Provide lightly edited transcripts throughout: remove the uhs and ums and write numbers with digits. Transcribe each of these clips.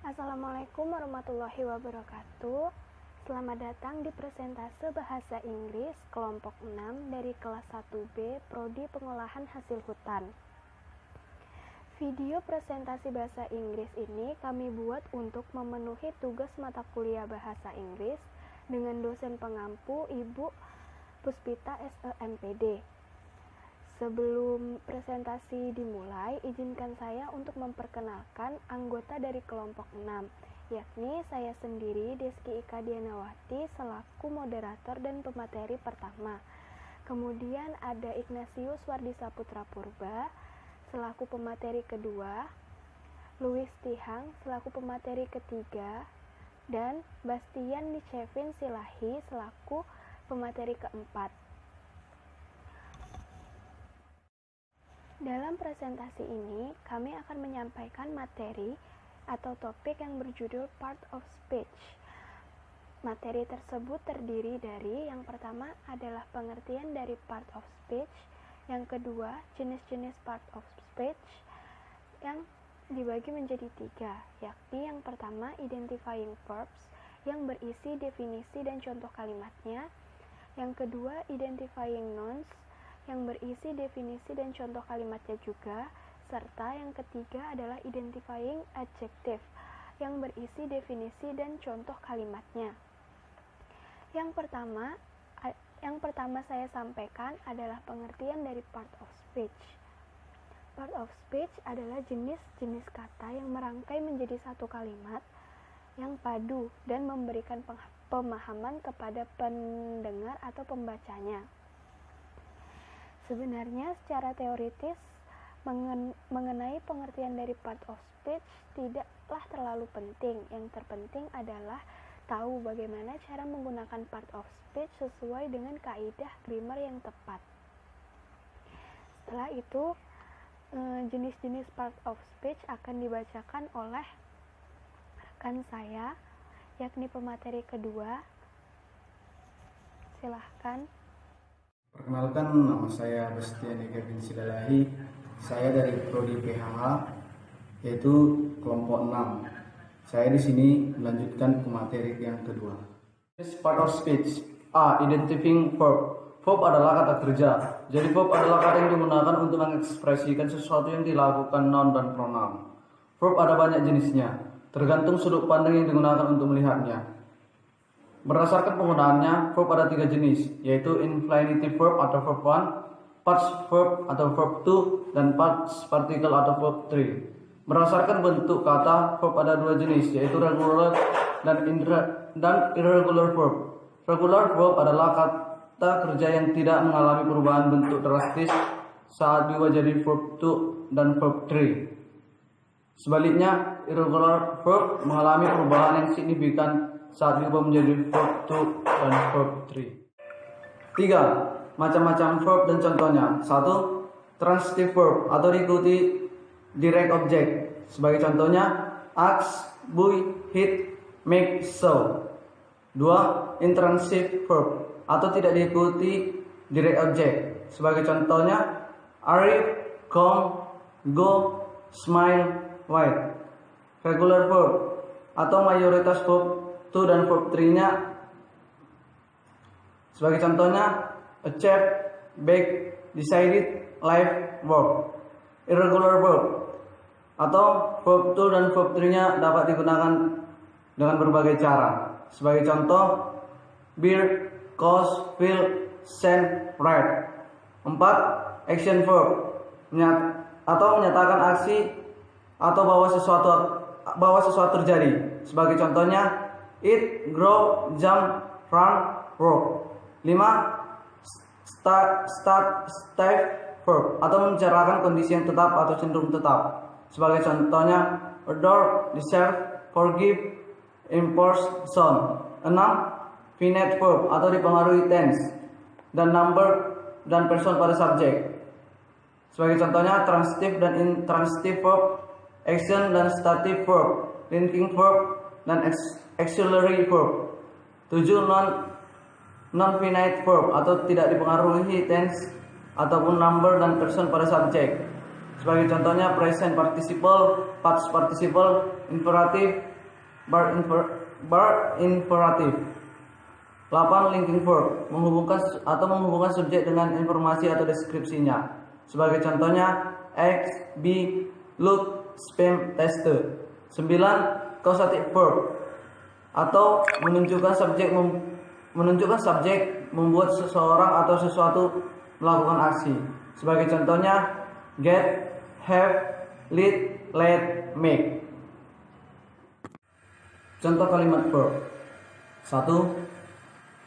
Assalamualaikum warahmatullahi wabarakatuh. Selamat datang di presentase Bahasa Inggris kelompok 6 dari kelas 1B Prodi Pengolahan Hasil Hutan. Video presentasi Bahasa Inggris ini kami buat untuk memenuhi tugas mata kuliah Bahasa Inggris dengan dosen pengampu Ibu Puspita SEMPD. Sebelum presentasi dimulai, izinkan saya untuk memperkenalkan anggota dari kelompok 6, yakni saya sendiri, Deski Ika Dianawati, selaku moderator dan pemateri pertama. Kemudian ada Ignatius Wardi Saputra Purba, selaku pemateri kedua, Louis Tihang, selaku pemateri ketiga, dan Bastian Nicevin Silahi, selaku pemateri keempat. Dalam presentasi ini, kami akan menyampaikan materi atau topik yang berjudul Part of Speech. Materi tersebut terdiri dari yang pertama adalah pengertian dari part of speech, yang kedua jenis-jenis part of speech yang dibagi menjadi 3, yakni yang pertama identifying verbs yang berisi definisi dan contoh kalimatnya, yang kedua identifying nouns yang berisi definisi dan contoh kalimatnya juga, serta yang ketiga adalah identifying adjective yang berisi definisi dan contoh kalimatnya. Yang pertama saya sampaikan adalah pengertian dari part of speech. Part of speech adalah jenis-jenis kata yang merangkai menjadi satu kalimat yang padu dan memberikan pemahaman kepada pendengar atau pembacanya. Sebenarnya secara teoritis mengenai pengertian dari part of speech tidaklah terlalu penting. Yang terpenting adalah tahu bagaimana cara menggunakan part of speech sesuai dengan kaidah grammar yang tepat. Setelah itu, jenis-jenis part of speech akan dibacakan oleh rekan saya, yakni pemateri kedua. Silahkan. Perkenalkan, nama saya Bastian Nicevin Silahi. Saya dari Prodi PHH, yaitu kelompok 6. Saya di sini melanjutkan pemateri yang kedua. Part of speech. A. Identifying verb. Verb adalah kata kerja. Jadi verb adalah kata yang digunakan untuk mengekspresikan sesuatu yang dilakukan noun dan pronoun. Verb ada banyak jenisnya, tergantung sudut pandang yang digunakan untuk melihatnya. Berdasarkan penggunaannya, verb ada 3 jenis, yaitu infinitive verb atau verb 1, past verb atau verb 2, dan past particle atau verb 3. Berdasarkan bentuk kata, verb ada 2 jenis, yaitu regular dan irregular verb. Regular verb adalah kata kerja yang tidak mengalami perubahan bentuk drastis saat diubah jadi verb 2 dan verb 3. Sebaliknya, irregular verb mengalami perubahan yang signifikan saat diubah menjadi verb 2 dan verb 3. 3. Macam-macam verb dan contohnya. 1. Transitive verb atau diikuti direct object. Sebagai contohnya, ask, buy, hit, make, so. 2. Intransitive verb atau tidak diikuti direct object. Sebagai contohnya, arrive, come, go, smile, wait. Regular verb atau mayoritas verb 2 dan verb 3-nya. Sebagai contohnya, achieve, bake, decided, live, work. Irregular verb atau verb 2 dan verb 3-nya dapat digunakan dengan berbagai cara. Sebagai contoh, bear, cost, feel, send, write. 4. Action verb, menyatakan aksi atau bahwa sesuatu terjadi. Sebagai contohnya, eat, grow, jump, run, walk. 5. Start verb, atau membicarakan kondisi yang tetap atau cenderung tetap. Sebagai contohnya, adore, deserve, forgive, enforce, son. 6. Finite verb, atau dipengaruhi tense dan number dan person pada subjek. Sebagai contohnya, transitive dan intransitive verb, action dan stative verb, linking verb dan auxiliary verb. 7. Non-finite verb, atau tidak dipengaruhi tense ataupun number dan person pada subjek. Sebagai contohnya, present participle, past participle, imperative, verb imperative. 8. Linking verb, menghubungkan subjek dengan informasi atau deskripsinya. Sebagai contohnya, X, B, look, spam, tester. 9. Causative verb, atau menunjukkan subjek membuat seseorang atau sesuatu melakukan aksi. Sebagai contohnya, get, have, lead, let, make. Contoh kalimat verb. 1.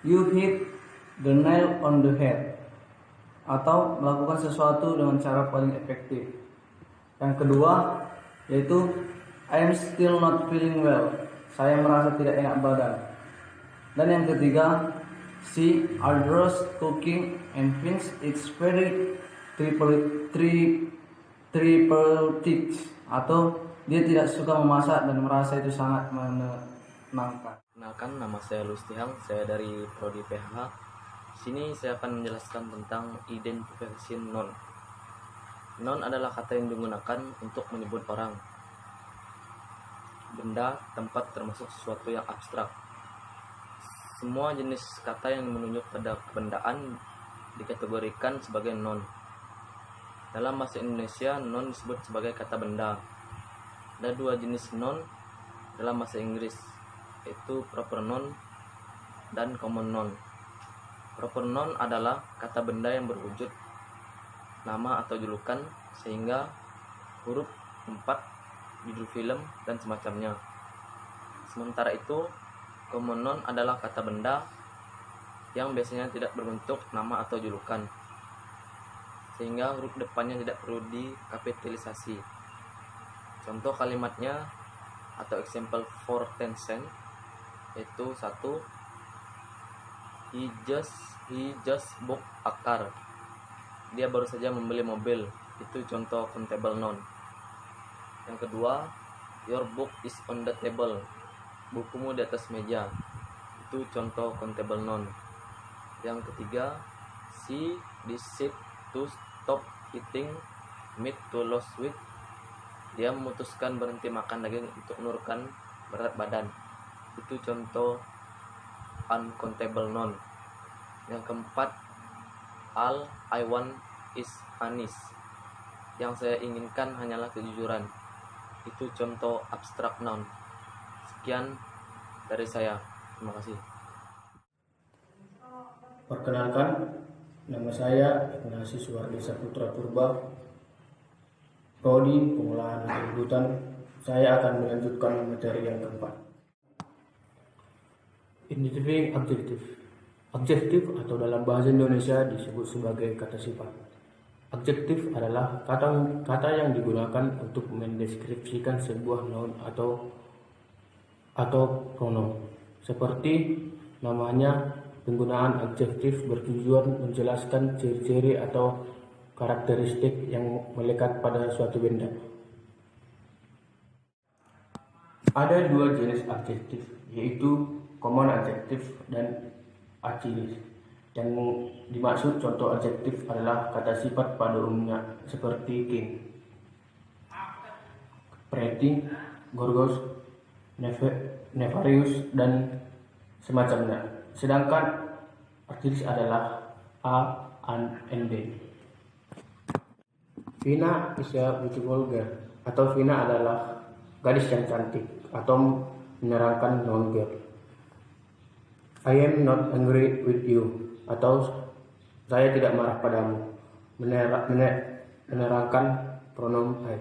You hit the nail on the head, atau melakukan sesuatu dengan cara paling efektif. Yang kedua yaitu I am still not feeling well, saya merasa tidak enak badan. Dan yang ketiga, she adores cooking and thinks it's very therapeutic, atau dia tidak suka memasak dan merasa itu sangat menenangkan. Kenalkan, nama saya Lustihang, saya dari Prodi PH. Sini saya akan menjelaskan tentang identification noun. Noun adalah kata yang digunakan untuk menyebut orang, benda, tempat, termasuk sesuatu yang abstrak. Semua jenis kata yang menunjuk pada kebendaan dikategorikan sebagai noun. Dalam bahasa Indonesia, noun disebut sebagai kata benda. Ada dua jenis noun dalam bahasa Inggris, yaitu proper noun dan common noun. Proper noun adalah kata benda yang berwujud nama atau julukan, sehingga huruf, tempat, judul film, dan semacamnya. Sementara itu, common noun adalah kata benda yang biasanya tidak berbentuk nama atau julukan, sehingga huruf depannya tidak perlu dikapitalisasi. Contoh kalimatnya atau example for Tencent yaitu 1. He just bought a car. Dia baru saja membeli mobil. Itu contoh countable noun. Yang kedua, your book is on the table. Bukumu di atas meja. Itu contoh countable noun. Yang ketiga, she decided to stop eating meat to lose weight. Dia memutuskan berhenti makan daging untuk menurunkan berat badan. Itu contoh uncountable noun. Yang keempat, all I want is honest. Yang saya inginkan hanyalah kejujuran. Itu contoh abstrak noun. Sekian dari saya. Terima kasih. Perkenalkan, nama saya Ignatius Suwardi Saputra Purba, Prodi Pengolahan Hutan. Saya akan melanjutkan materi yang keempat. Identifying adjective. Adjektif atau dalam bahasa Indonesia disebut sebagai kata sifat. Adjektif adalah kata yang digunakan untuk mendeskripsikan sebuah noun atau pronoun. Seperti namanya, penggunaan adjektif bertujuan menjelaskan ciri-ciri atau karakteristik yang melekat pada suatu benda. Ada dua jenis adjektif, yaitu common adjektif dan acilis. Yang dimaksud contoh adjektif adalah kata sifat pada umumnya seperti king, pretty, gorgeous, nefarious, dan semacamnya. Sedangkan acilis adalah a, an, and they. Vina is a beautiful girl, atau Vina adalah gadis yang cantik, atau menerangkan noun girl. I am not angry with you, atau saya tidak marah padamu. Menerangkan pronoun I.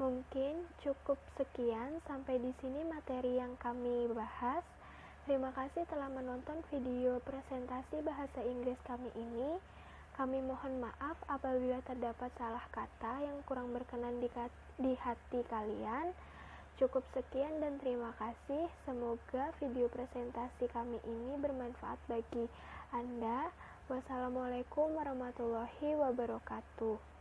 Mungkin cukup sekian sampai di sini materi yang kami bahas. Terima kasih telah menonton video presentasi bahasa Inggris kami ini. Kami mohon maaf apabila terdapat salah kata yang kurang berkenan di hati kalian. Cukup sekian dan terima kasih. Semoga video presentasi kami ini bermanfaat bagi Anda. Wassalamualaikum warahmatullahi wabarakatuh.